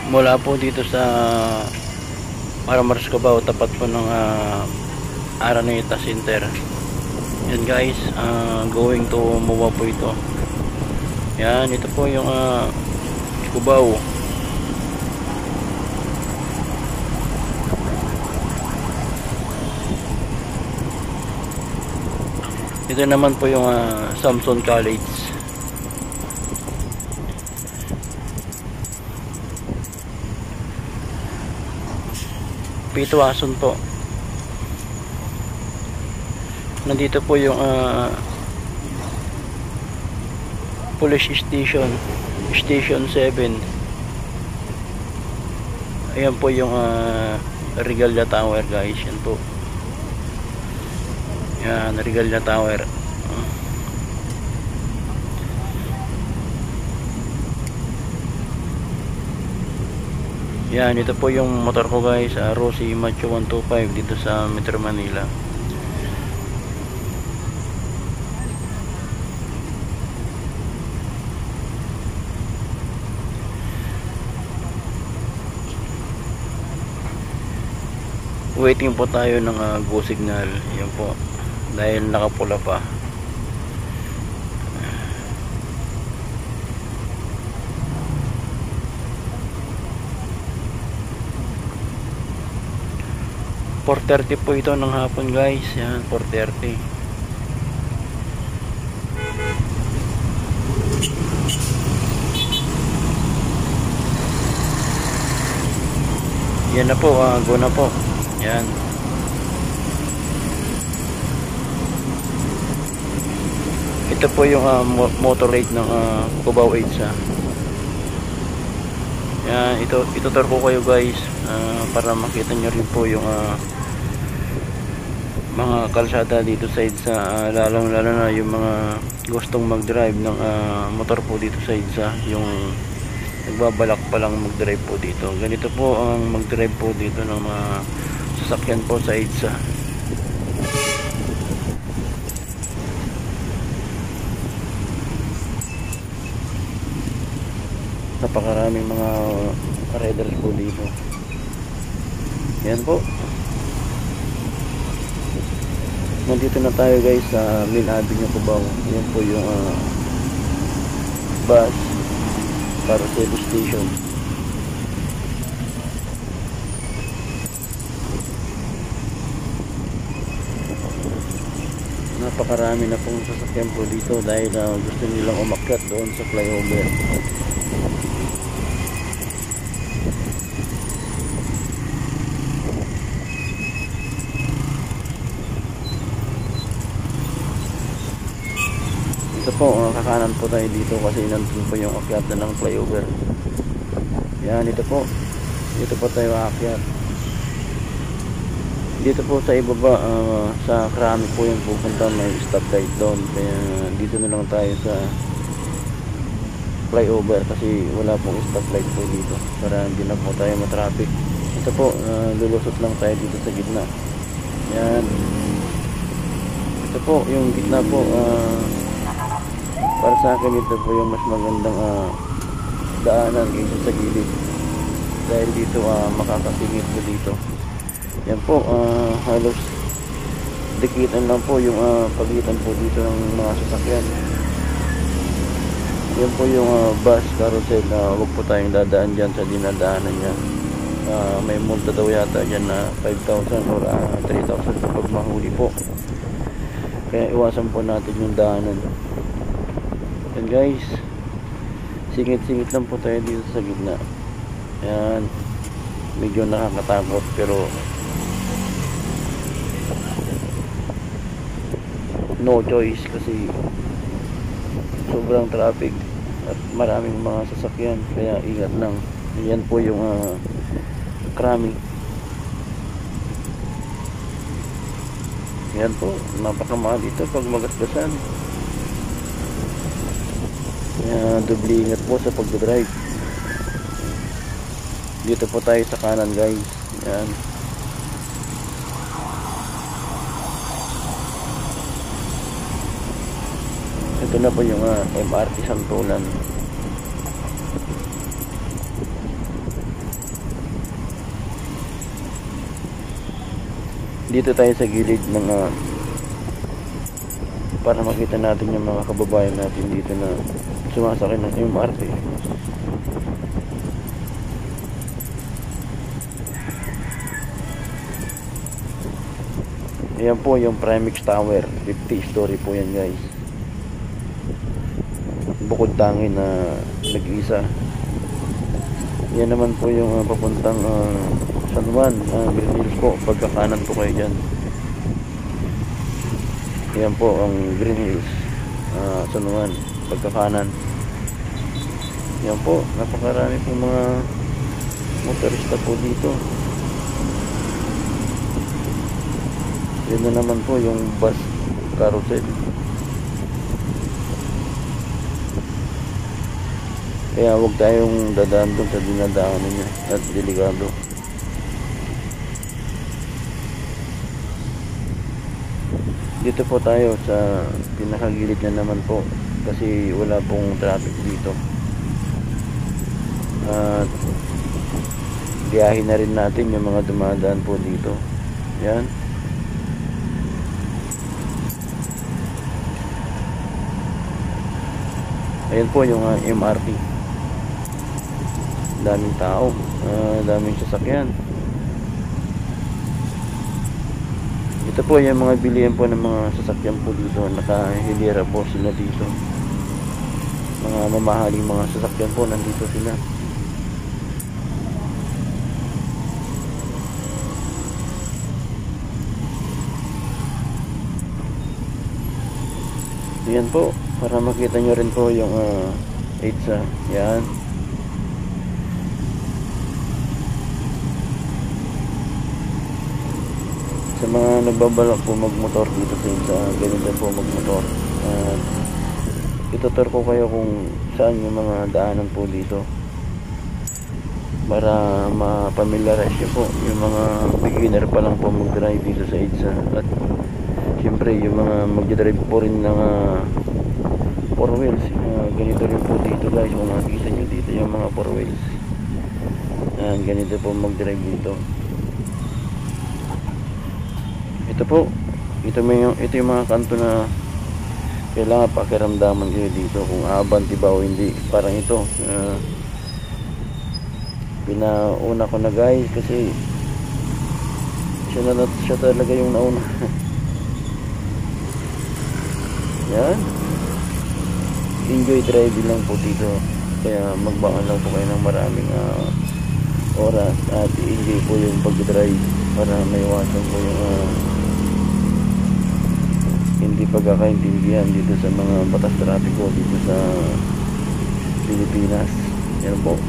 mula po dito sa Marmars Cubao, tapat po ng Araneta Center. Yan guys, going to MOA po ito. Yan, ito po yung Cubao. Ito naman po yung Samson College. Pitwason po. Nandito po yung police station, station 7. Ayan po yung Regalia Tower guys. Yan po. Yan, Regalia Tower. Yan, ito po yung motor ko guys, Rossi Macho 125 dito sa Metro Manila. Waiting po tayo ng go signal. Yan po, dahil nakapula pa. .4:30 po ito ng hapon guys. Yan, 4:30. Yan na po, go na po. Yan. Ito po yung motor rate ng Cubao EDSA. Yan, ito tour ko kayo guys para makita nyo rin po yung mga kalsada dito sa EDSA, lalo na yung mga gustong mag-drive ng motor po dito sa EDSA, yung nagbabalak pa lang mag-drive po dito. Ganito po ang mag-drive po dito ng mga sasakyan po sa EDSA. Napakaraming mga riders po dito. Yan po. Nandito na tayo guys sa Main Avenue Cubao. Yan po yung bus para sa station. Napakarami na pong sasakyan po dito dahil gusto nilang umakyat doon sa flyover. Ito po, kakanan po tayo dito kasi nandun po yung akyat na ng flyover. Yan, ito po. Dito po tayo aakyat. Dito po sa ibaba, sa Krami po yung pupunta, may stoplight doon. Kaya dito na lang tayo sa flyover kasi wala pong stoplight po dito para hindi na po tayo matraffic. Ito po, lulusot lang tayo dito sa gitna. Yan. Ito po, yung gitna po, para sa akin ito po yung mas magandang daanan kaysa sa gilid. Dahil dito makakasingit po dito. Yan po, halos dikitan lang po yung pagitan po dito ng mga sasakyan. Yan po yung bus carousel na huwag po tayong dadaan dyan sa dinadaanan niya. May multa daw yata dyan na 5,000 or 3,000 kapag mahuli po. Kaya iwasan po natin yung daanan. Yan guys, singit-singit lang po tayo dito sa gitna. Yan, medyo nakakatakot pero no choice kasi sobrang traffic at maraming mga sasakyan, kaya ingat lang. Yan po yung Krami. Yan po, napakamahal ito pag magasgasan. Kaya doble ingat po sa pagdadrive. Dito po tayo sa kanan guys. Yan. Ito na po yung MRT Santolan. dito tayo sa gilid ng para makita natin yung mga kababayan natin dito na sumasakay ng MRT. Ayan po yung Primix Tower, 50 story po yan guys, bukod tangi na nag-isa. Yan naman po yung papuntang San Juan, Green Hills po, pagkakanan po kayo dyan. Yan po ang Green Hills, San Juan, pagkakanan. Yan po, napakarami po mga motorista po dito. Yan na naman po yung bus carousel. Kaya huwag tayong dadaan doon sa dinadaanan niya at delikado. Dito po tayo sa pinakagilid na naman po kasi wala pong traffic dito. At biyahin na rin natin yung mga dumadaan po dito. Yan. Ayan po yung MRT. Daming tao, daming sasakyan. Ito po yung mga bilihan po ng mga sasakyan po dito. Nakahilera po sila dito. Mga mamahaling mga sasakyan po, nandito sila. Yan po, para makita nyo rin po yung EDSA. Yan. Sa mga nagbabalak po magmotor dito sa EDSA, ganito po magmotor. Itutur ko kayo kung saan yung mga daanan po dito para mapamilyarize nyo po yung mga beginner pa lang po mag-drive dito sa EDSA. At siyempre yung mga mag-drive po rin ng 4 wheels, ganito rin po dito guys. Kung makikita nyo dito yung mga 4 wheels, ganito po mag-drive dito. Ito po, ito yung mga kanto na kailangan pakiramdaman kayo dito kung abanti ba o hindi. Parang ito, pinauna ko na guys kasi siya talaga yung nauna. Yan, enjoy driving lang po dito, kaya magbangan lang po kayo ng maraming oras at enjoy po yung pag-drive para maiwasan po yung hindi pagkakaintindihan dito sa mga batas trapiko dito sa Pilipinas. Yan po,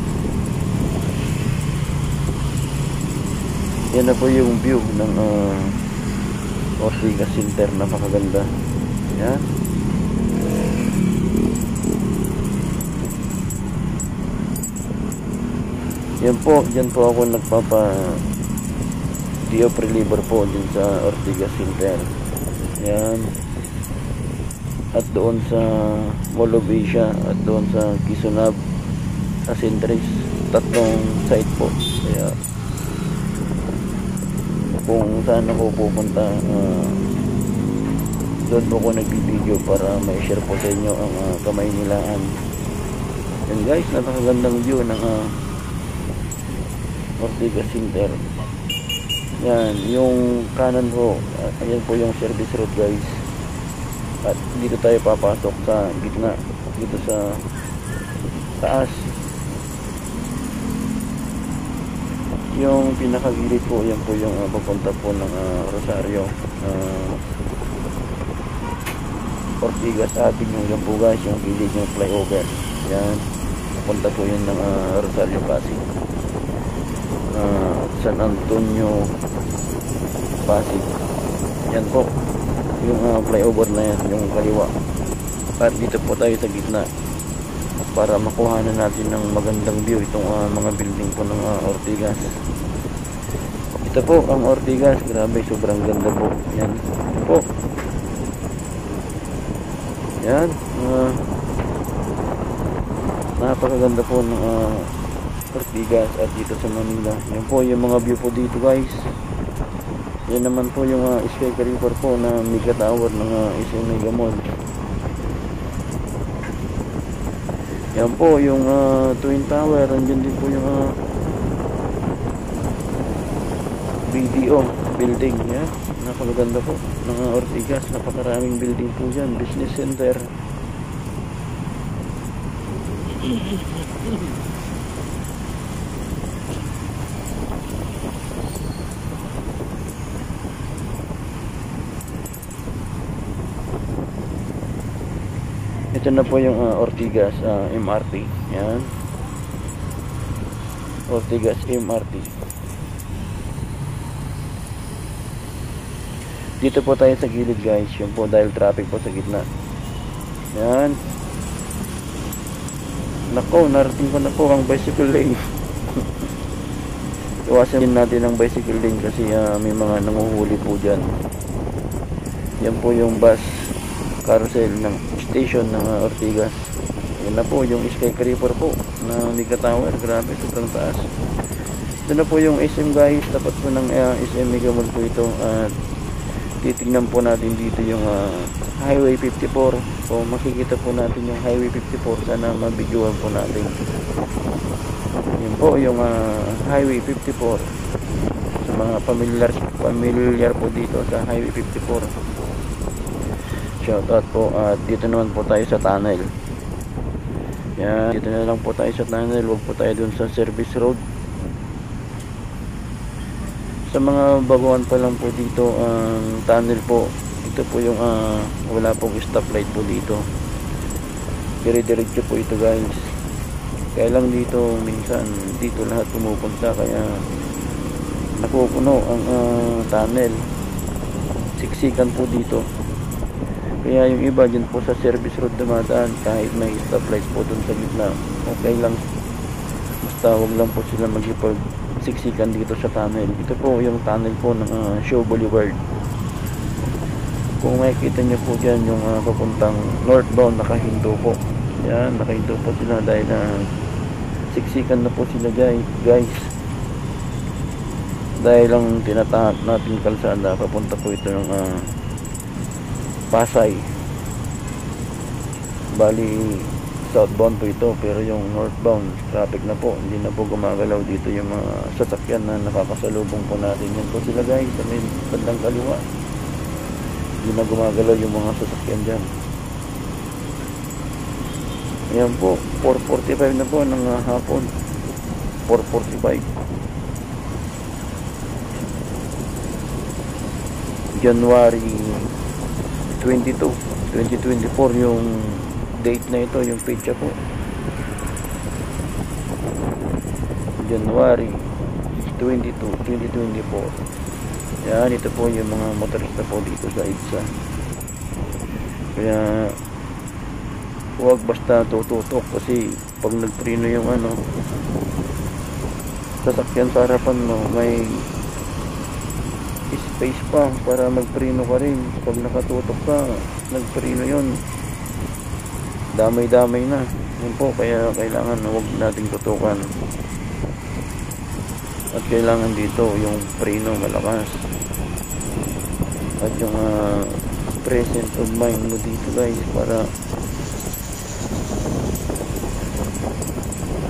yan na po yung view ng Ortigas Center. Napakaganda. Yan. Yan po, dyan po ako nagpapa DO reliever po dyan sa Ortigas Center. Yan. At doon sa Mall of Asia at doon sa Kisonab, sa Centris, tatlong site po. Kaya kung saan ako pupunta, doon po ako nag-video para ma-share po sa inyo ang Kamaynilaan. Yan guys, napakagandang view ng Ortigas Center. Yan, yung kanan po, ayan po yung service road guys. At dito tayo papasok sa gitna, dito sa taas. Yung pinakagilid po, yan po yung papunta po ng Rosario, Ortigas Avenue. Yan po guys, yung gilid yung flyover. Yan, papunta po yun ng Rosario Pasig, San Antonio Pasig. Yan po yung flyover na yan, yung kaliwa. At dito po tayo sa gitna para makuha na natin ng magandang view itong mga building po ng Ortigas. Ito po ang Ortigas, grabe, sobrang ganda po. Yan po, yan, napakaganda po ng Ortigas. At dito sa Manila, yan po yung mga view po dito guys. Yan naman po yung skyscraper po na mega tower ng SM Mega Mall. Yan po yung Twin Tower. Andyan din po yung BDO building. Yan, napakaganda po ng Ortigas. Napakaraming building po dyan. Business center. Ito na po yung Ortigas MRT. Yan, Ortigas MRT. Dito po tayo sa gilid guys. Yun po dahil traffic po sa gitna. Yan. Nako, narating ko na po ang bicycle lane. Iwasan din natin ang bicycle lane kasi may mga nanguhuli po dyan. Yan po yung bus carousel ng station ng Ortigas. Yan na po yung skyscraper po na mega tower. Grabe, sobrang taas. Ito na po yung SM guys. Tapat po ng SM Mega Mall po ito. At titignan po natin dito yung Highway 54. So makikita po natin yung Highway 54. Sana mabidyoan po natin. Yan po yung Highway 54. Sa mga familiar po dito sa Highway 54. Shoutout po. At dito naman po tayo sa tunnel. Yan, dito na lang po tayo sa tunnel. Huwag po tayo dun sa service road. Sa mga baguhan pa lang po dito ang tunnel po. Ito po yung wala pong stoplight po dito. Dire-diretso po ito guys. Kaya lang dito minsan dito lahat pumupunta kaya napupuno ang tunnel. Siksikan po dito. Kaya yung iba dyan po sa service road dumadaan kahit may stoplight po dun sa gitna. Okay lang. Basta huwag lang po sila magipag-siksikan dito sa tunnel. Ito po yung tunnel po ng Shaw Boulevard. Kung makikita nyo po dyan yung papuntang northbound nakahinto po. Yan, nakahinto po sila dahil siksikan na po sila guys. Dahil lang tinatahak natin kalsada papunta po ito ng Pasay. Bali southbound po ito pero yung northbound traffic na po, hindi na po gumagalaw dito yung mga sasakyan na nakakasalubong po natin. Yan po sila guys sa may bandang kaliwa, hindi na gumagalaw yung mga sasakyan dyan. Ayan po, 4:45 na po ng hapon. 4:45 January 22, 2024 yung date na ito, yung page po. January 22, 2024. Yan, ito po yung mga motorista po dito sa EDSA. Kaya huwag basta tututok kasi pag nagpreno yung sasakyan sa harapan mo, may space pa para magpreno ka rin. Pag nakatutok ka, nagpreno yun, damay-damay na. Yun po, kaya kailangan huwag nating tutukan. At kailangan dito yung preno malakas. At yung presence of mind mo dito guys, para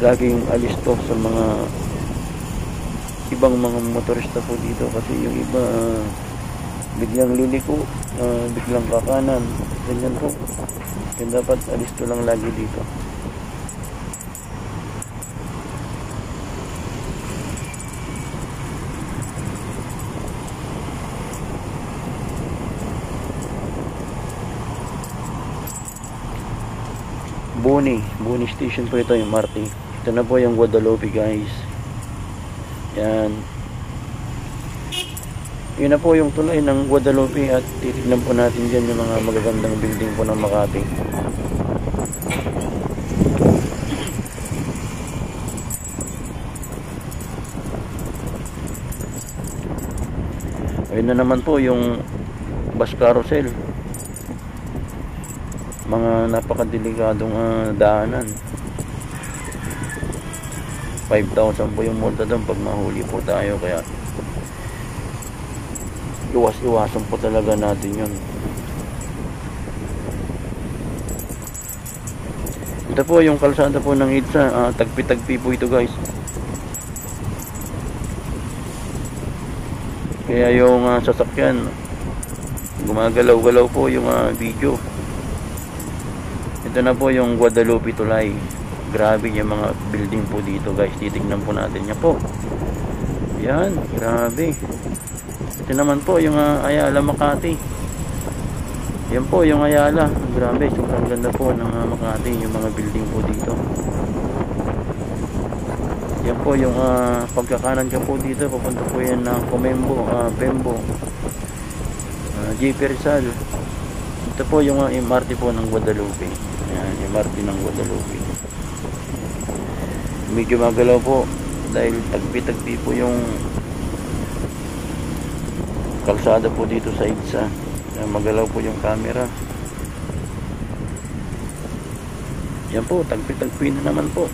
laging alisto sa mga ibang mga motorista po dito. Kasi yung iba biglang liliko, biglang kakanan, ganyan po. Kaya dapat alisto lang lagi dito. Boni station po ito, yung MRT. Ito na po yung Guadalupe guys. Yan. Yun na po yung tulay ng Guadalupe at titignan po natin dyan yung mga magagandang building po ng Makati. Ayun na naman po yung bus carousel. Mga napakadelikadong daanan. 5,000 po yung multa doon pag mahuli po tayo, kaya iwas-iwasan po talaga natin yun. Ito po yung kalsada po ng EDSA, tagpi-tagpi po ito guys. Kaya yung sasakyan gumagalaw-galaw po yung video. Ito na po yung Guadalupe Tulay. Grabe yung mga building po dito guys. Titignan po natin yan po. Yan, grabe. Ito naman po yung Ayala Makati. Yan po yung Ayala. Grabe, sobrang ganda po ng Makati. Yung mga building po dito. Yan po yung pagkakanan ka po dito. Papunta po yan ng Comembo, Pembo, JP Rizal. Ito po yung MRT po ng Guadalupe. Yan, MRT ng Guadalupe. Medyo magalaw po dahil tagpi-tagpi po yung kalsada po dito sa EDSA. Magalaw po yung camera. Yan po, tagpi-tagpi na naman po.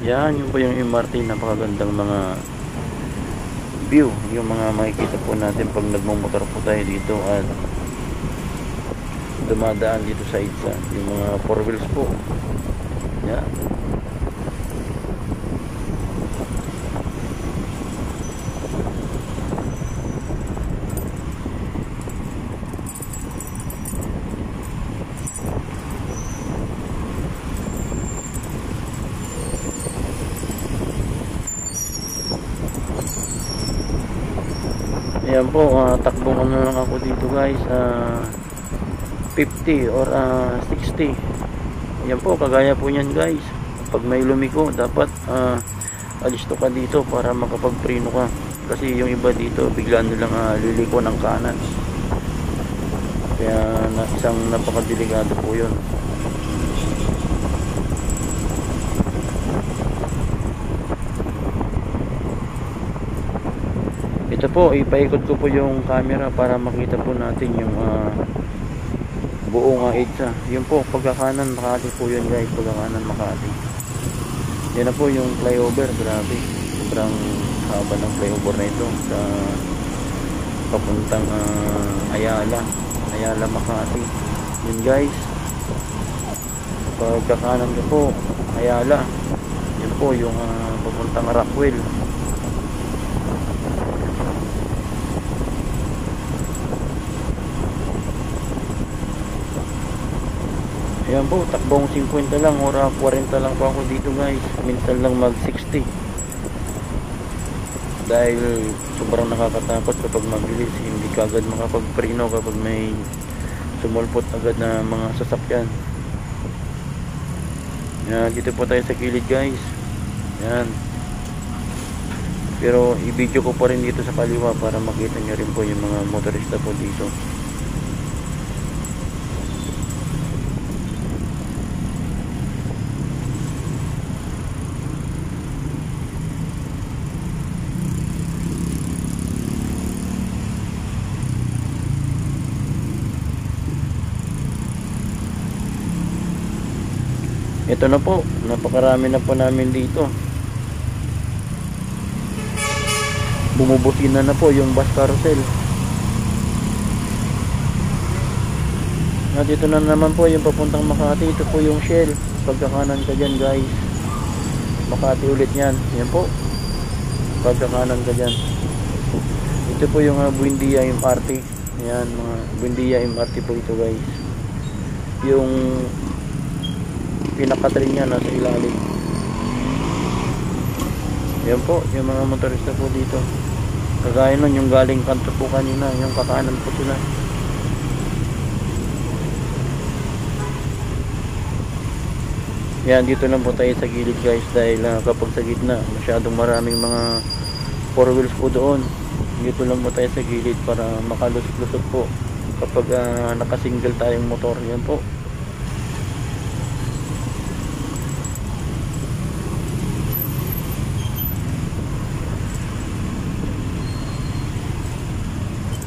Yan, yun po yung MRT. Napakagandang mga view. Yung mga makikita po natin pag nagmumotor po tayo dito at dumadaan dito sa EDSA. Yung mga 4 wheels po. Yan. Ayan po, takbong ano lang ako dito guys, 50 or 60. Ayan po, kagaya po nyan guys. Pag may lumiko, dapat alisto ka dito para makapagpreno ka. Kasi yung iba dito, bigla nilang liliko ng kanan. Kaya isang napakadelikado po yun. Ito po, ipaikot ko po yung camera para makita po natin yung buong EDSA. Yun po, pagkakanan Makati po yun guys, pagkakanan Makati. Yan na po yung flyover, grabe. Sobrang haba ng flyover na ito sa papuntang Ayala Makati. Yun guys, pagkakanan ko po Ayala. Yan po yung papuntang Rockwell. Ayan po, takbong 50 lang or 40 lang po ako dito guys. Minsan lang mag 60. Dahil sobrang nakakatakot kapag mabilis. Hindi ka agad makapagpreno kapag may sumulpot agad na mga sasakyan. Yan, dito po tayo sa kilid guys. Yan. Pero i-video ko pa rin dito sa kaliwa para makita nyo rin po yung mga motorista po dito. Ito na po, napakarami na po namin dito. Bumubusina na po yung bus carousel. At dito na naman po yung papuntang Makati. Ito po yung Shell. Pagkakanan ka dyan guys. Makati ulit yan. Yan po. Pagkakanan ka dyan. Ito po yung Buendia MRT. Yan, mga Buendia MRT po ito guys. Yung pinaka-train niya nasa ilalim. Yan po, yung mga motorista po dito. Kagaya nun, yung galing kanto po kanina, yung kakanan po sila. Yan, dito lang po tayo sa gilid guys. Dahil kapag sa gitna, masyadong maraming mga 4 wheels po doon. Dito lang po tayo sa gilid para makalusot-lusot po kapag nakasingle tayong motor. Yan po.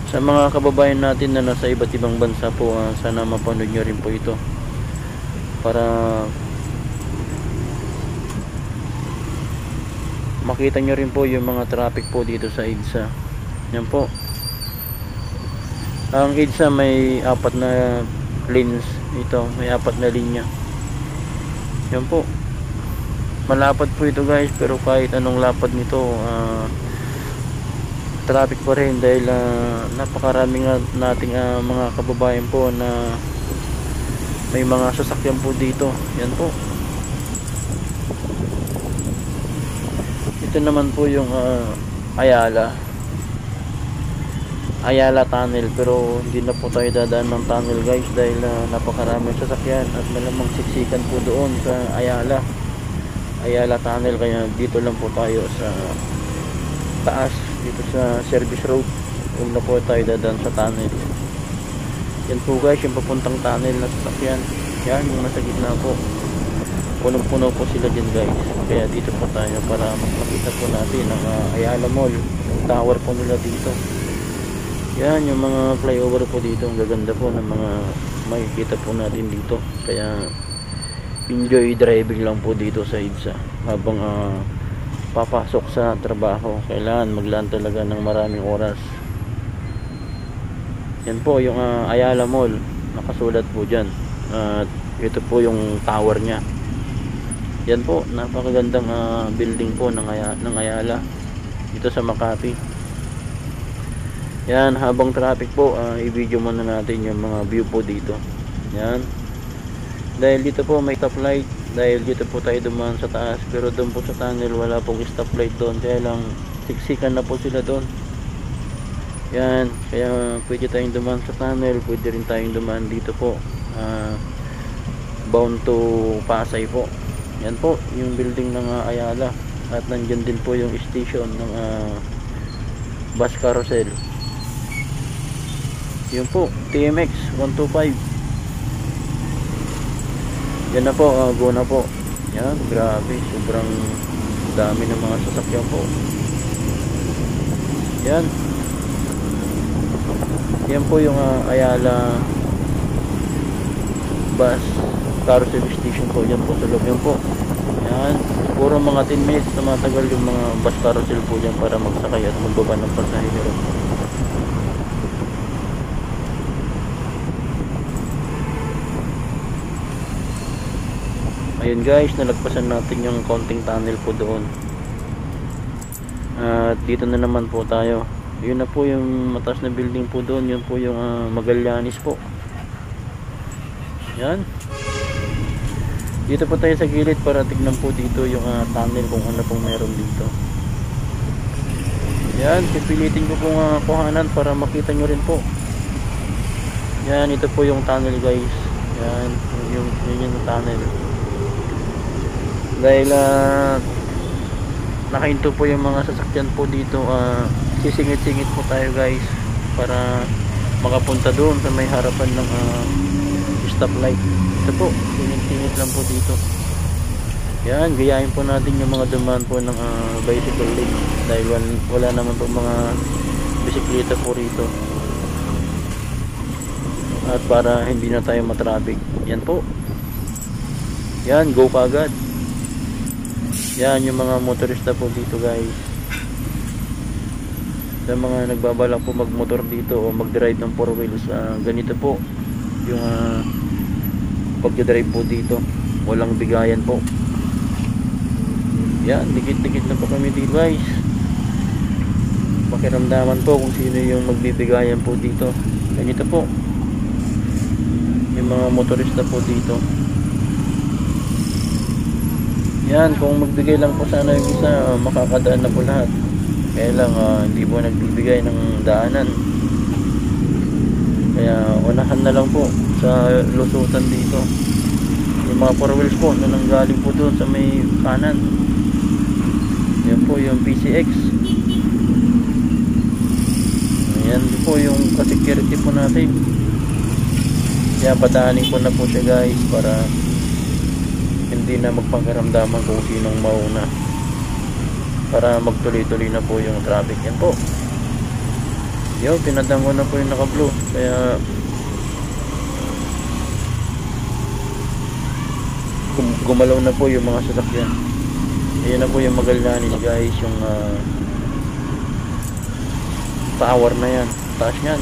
Sa mga kababayan natin na nasa iba't ibang bansa po, sana mapanood nyo rin po ito para makita nyo rin po yung mga traffic po dito sa EDSA. Yan po, ang EDSA may 4 na lanes. Ito may 4 na linya. Yan po, malapad po ito guys, pero kahit anong lapad nito, traffic pa rin dahil napakaraming nating mga kababayan po na may mga sasakyan po dito. Yan po, ito naman po yung Ayala Tunnel, pero hindi na po tayo dadaan ng tunnel guys dahil napakaraming sasakyan at malamang siksikan po doon sa Ayala Tunnel, kaya dito lang po tayo sa taas, dito sa service road. Huwag na po tayo dadaan sa tunnel. Yan po guys yung papuntang tunnel na sasakyan. Yan yung nasa gitna po, punong-puno po sila dyan guys, kaya dito po tayo para makita po natin ang Ayala Mall, yung tower po nila dito. Yan yung mga flyover po dito, ang gaganda po ng mga makikita po natin dito, kaya enjoy driving lang po dito sa EDSA habang papasok sa trabaho. Kailangan maglaan talaga ng maraming oras. Yan po yung Ayala Mall, nakasulat po dyan, at ito po yung tower nya. Yan po, napakagandang building po ng Ayala dito sa Makati. Yan, habang traffic po, i-video muna natin yung mga view po dito. Yan, dahil dito po may stoplight, dahil dito po tayo dumaan sa taas, pero doon po sa tunnel wala pong stoplight doon, kaya lang siksikan na po sila doon. Yan, kaya pwede tayong dumaan sa tunnel, pwede rin tayong dumaan dito po, bound to Pasay po. Yan po yung building ng Ayala, at nandyan din po yung station ng bus carousel. Yun po, TMX 125. Yan na po, go na po. Yan, grabe, sobrang dami ng mga sasakyan po. Yan, yan po yung Ayala bus carousel station po. Yan po sa loob. Yan po, yan, puro mga 10 minutes na matagal yung mga bus carousel po dyan para magsakay at magbaba ng pasahero. Ayun guys, nalagpasan natin yung konting tunnel po doon, at dito na naman po tayo. Yun na po yung mataas na building po doon, yun po yung Magallanes po. Yan, dito po tayo sa gilid para tignan po dito yung tunnel, kung ano pong meron dito. Yan, pipilitin ko pong kuhanan para makita nyo rin po. Yan, ito po yung tunnel guys. Yan, yung tunnel. Dahil nakahinto po yung mga sasakyan po dito, sisingit-singit po tayo guys para makapunta doon sa may harapan ng stoplight. Ito po, singit-singit lang po dito. Yan, gayahin po natin yung mga dumaan po ng bicycle lane dahil wala naman po mga bisikleta po rito, at para hindi na tayo matraffic. Yan po, yan, go kagad. Yan yung mga motorista po dito guys, sa mga nagbabalak po magmotor dito o mag-drive ng 4 wheels. Ganito po yung pag-drive po dito, walang bigayan po. Yan, dikit-dikit na po kami dito guys. Pakiramdaman po kung sino yung magbibigayan po dito. Ganito po yung mga motorista po dito. Yan, kung magbigay lang po sana yung isa, makakadaan na po lahat. Kaya lang hindi po nagbibigay ng daanan, kaya unahan na lang po sa lusutan dito yung mga 4 wheels po na nanggaling po doon sa may kanan. Yan po yung PCX. Ayan po yung security po natin. Kaya padaanin ko na po siya guys para hindi na magpangkaramdaman kung sinong mauna, para magtuloy-tuloy na po yung traffic. Yan po, yun, pinadang ko na po yung naka-blue, kaya gumalaw na po yung mga sasakyan. Ayan na po yung Magallanes guys, yung tower na yan, taas yan.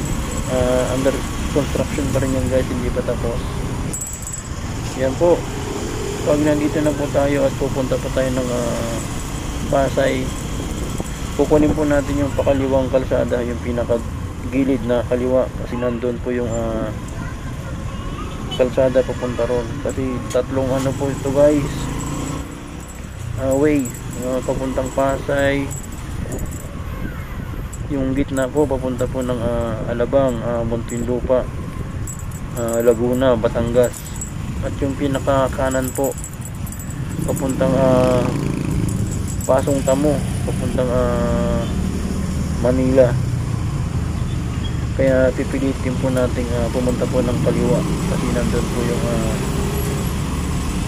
Under construction pa rin yan guys, hindi pa tapos. Yan po, pag nandito na po tayo at pupunta po tayo ng Pasay, kukunin po natin yung pakaliwang kalsada, yung pinaka gilid na kaliwa, kasi nandun po yung kalsada papunta ron. Kasi tatlong ano po ito guys, way papuntang Pasay, yung gitna po papunta po ng Alabang, Muntinlupa, Laguna, Batangas, at yung pinaka kanan po papuntang Pasong Tamo, papuntang Manila. Kaya pipilitin po nating pumunta po ng kaliwa, kasi nandun po yung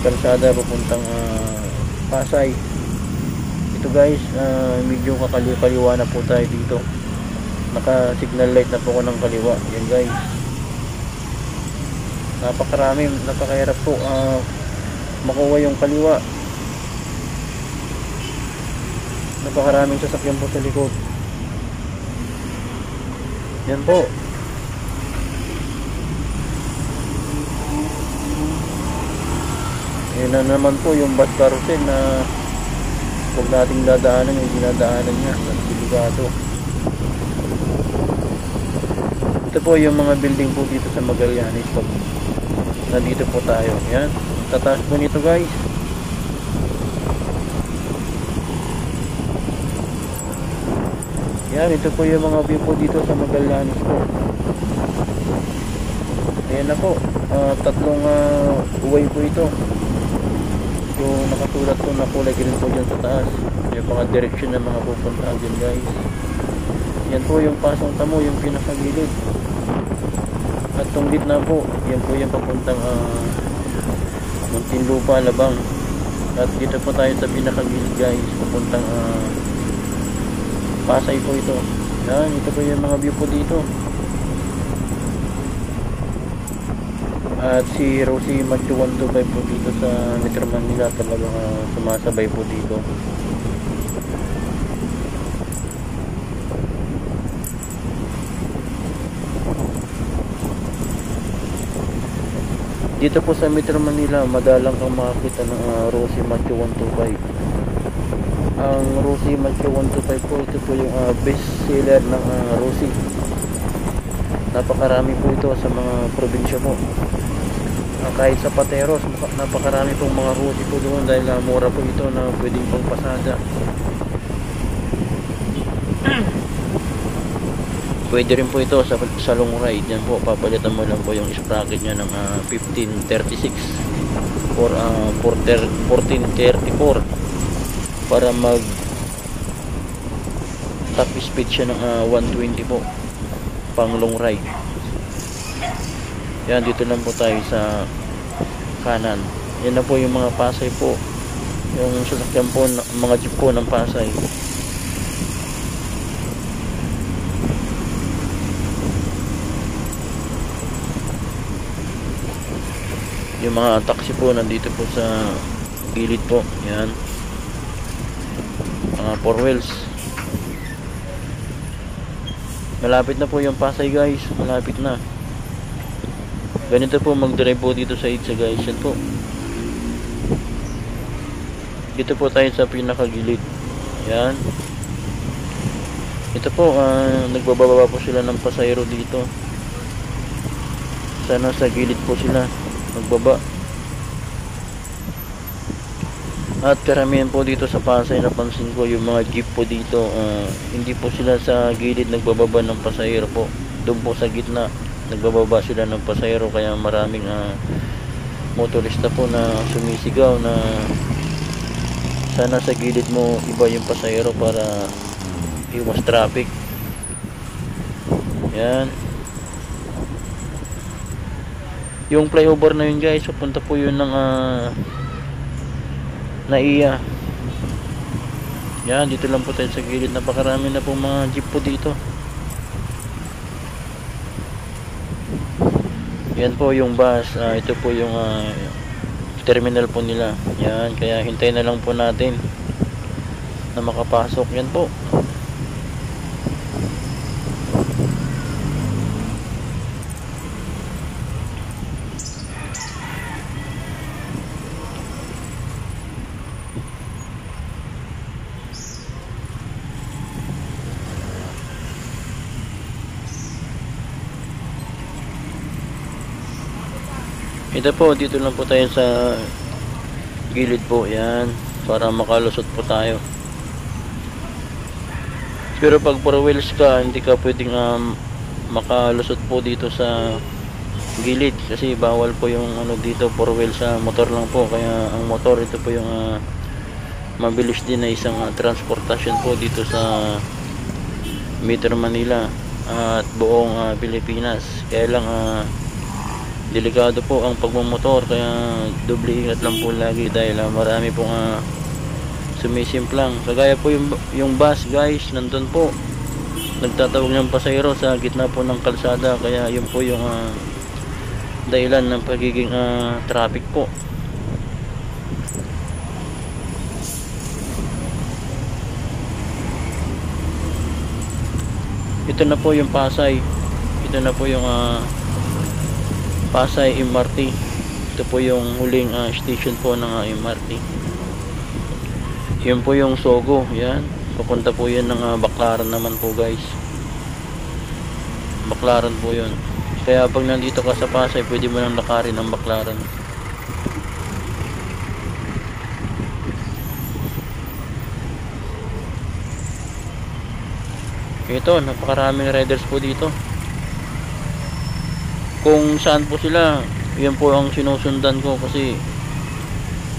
kalsada papuntang Pasay. Ito guys, medyo kakaliwa na po tayo dito. Naka signal light na po ko ng kaliwa. Yan guys, napakahirap po makuha yung kaliwa. Napakaraming sasakyan po sa likod. Yan po. Yan na naman po yung bus carousel na huwag nating dadaanan yung dinadaanan niya. Delikado. Ito po yung mga building po dito sa Magallanes pag nandito po tayo. Yan, tataas po nito guys. Yan, ito po yung mga view po dito sa Magallanes po. Ayan na po, tatlong way po ito. Yung nakasulat po na kulay green po dyan sa taas, yung mga direction ng mga pupuntaan dyan guys. Yan po yung Pasong Tamo, yung pinakagilid. At itong gitna po, yan po yung papuntang Muntinlupa, Alabang. At dito po tayo sa pinakagilid guys, papuntang Pasay po ito. Yan, ito po yung mga view po dito. At si Rosie Macho 125 po dito sa Metro Manila, talagang sumasabay po dito. Dito po sa Metro Manila, madalang kang makakita ng Rosie Macho 125. Ang Rosie Macho 125 po, ito po yung best seller ng Rosie. Napakarami po ito sa mga probinsya po. Kahit sa Pateros, napakarami pong mga Rosie po doon dahil mura po ito na pwedeng pang pasada. Pwede rin po ito sa long ride. Yan po, papalitan mo lang po yung sprocket nya ng 1536 or 1434 para mag top speed siya ng 120 po pang long ride. Yan, dito lang po tayo sa kanan. Yan na po yung mga Pasay po, yung sasakyan po, mga jeep po ng Pasay. Yung mga taxi po nandito po sa gilid po. Yan, mga 4 wheels. Malapit na po yung Pasay guys, malapit na. Ganito po mag-drive po dito sa EDSA guys. Yan po, dito po tayo sa pinakagilid. Yan, ito po, nagbababa po sila ng pasahero dito. Sana sa gilid po sila magbaba. At karamihan po dito sa Pasay, napansin ko yung mga jeep po dito, hindi po sila sa gilid nagbababa ng pasahero po. Doon po sa gitna nagbababa sila ng pasahero, kaya maraming motorista po na sumisigaw na sana sa gilid mo iba yung pasahero para iwas traffic. Yan, yung flyover na yun guys, pupunta po yun ng Naiya. Yan, dito lang po tayo sa gilid. Napakarami na po mga jeep po dito. Yan po yung bus, ito po yung terminal po nila. Yan, kaya hintayin na lang po natin na makapasok. Yan po. Ito po, dito lang po tayo sa gilid po, yan, para makalusot po tayo. Pero pag 4 wheels ka, hindi ka pwedeng makalusot po dito sa gilid, kasi bawal po yung ano dito, 4 wheels sa motor lang po. Kaya ang motor, ito po yung mabilis din na isang transportasyon po dito sa Metro Manila at buong Pilipinas. Kaya lang delikado po ang pagmamotor, kaya doble ingat lang po lagi dahil marami pong sumisimplang. Kagaya po yung bus guys, nandun po nagtatawag ng pasahero sa gitna po ng kalsada, kaya yun po yung dahilan ng pagiging traffic po. Ito na po yung Pasay, ito na po yung Pasay MRT. Ito po yung huling station po ng MRT. Yun po yung Sogo, yan. Papunta po yun ng Baclaran naman po guys. Baclaran po yun. Kaya pag nandito ka sa Pasay, pwede mo nang lakarin ang Baclaran. Ito, napakaraming riders po dito. Kung saan po sila, yan po ang sinusundan ko, kasi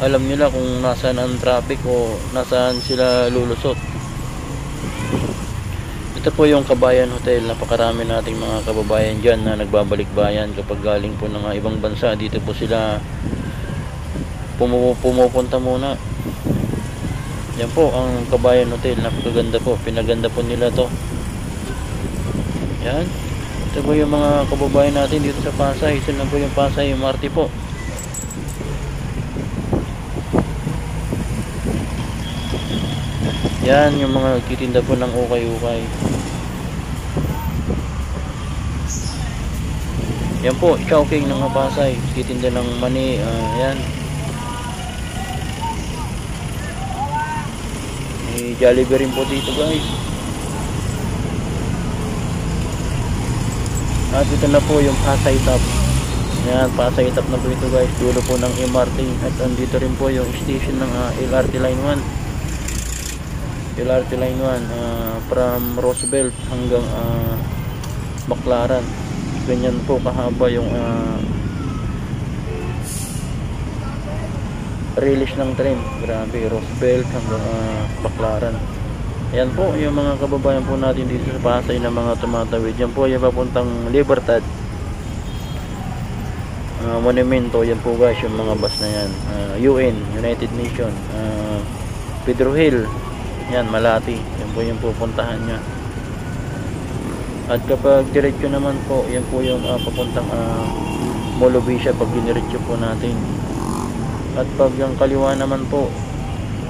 alam nila kung nasaan ang traffic o nasaan sila lulusot. Ito po yung Kabayan Hotel. Napakarami nating mga kababayan dyan na nagbabalik bayan kapag galing po ng ibang bansa. Dito po sila pumupunta muna. Yan po ang Kabayan Hotel. Napakaganda po, pinaganda po nila to. Yan. Ito po yung mga kababayan natin dito sa Pasay. Ito na po yung Pasay MRT po. Yan yung mga nagtitinda po ng ukay-ukay. Yan po, Chowking ng Pasay. Titinda ng mani. Yan. May Jollibee rin po dito guys. At ito na po yung Pasay Top. Yan, Pasay Top na po ito guys. Dulo po ng MRT. At andito rin po yung station ng LRT Line 1. LRT Line 1 from Roosevelt hanggang Baclaran. Ganyan po kahaba yung release ng train. Grabe, Roosevelt hanggang Baclaran. Yan po yung mga kababayan po natin dito sa Pasay na mga tumatawid. Yan po yung papuntang Libertad, Monumento. Yan po guys yung mga bus na yan. UN, United Nations, Pedro Hill, yan, Malati. Yan po yung pupuntahan nya. At kapag diretso naman po, yan po yung papuntang Molobisha pag diniretso po natin. At pag yung kaliwa naman po,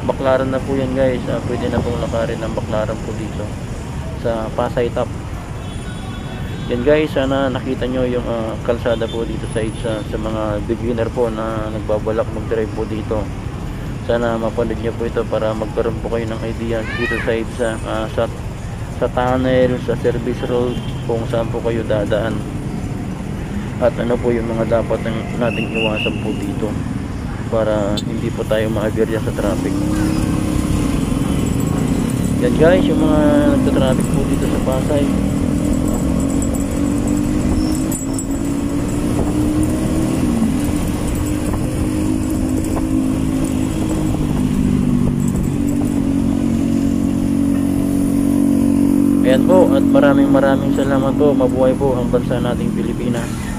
Baclaran na po yan guys. Pwede na pong lakarin ng Baclaran po dito sa Pasay Top. Yan guys, sana nakita nyo yung kalsada po dito sa mga beginner po na nagbabalak mag-drive po dito. Sana mapanood nyo po ito para magkaroon po kayo ng idea dito sa tunnel, sa service road, kung saan po kayo dadaan at ano po yung mga dapat nating iwasan po dito para hindi po tayo maaberya sa traffic. Yan guys, yung mga nagta-traffic po dito sa Pasay. Ayan po, at maraming salamat po. Mabuhay po ang bansa nating Pilipinas.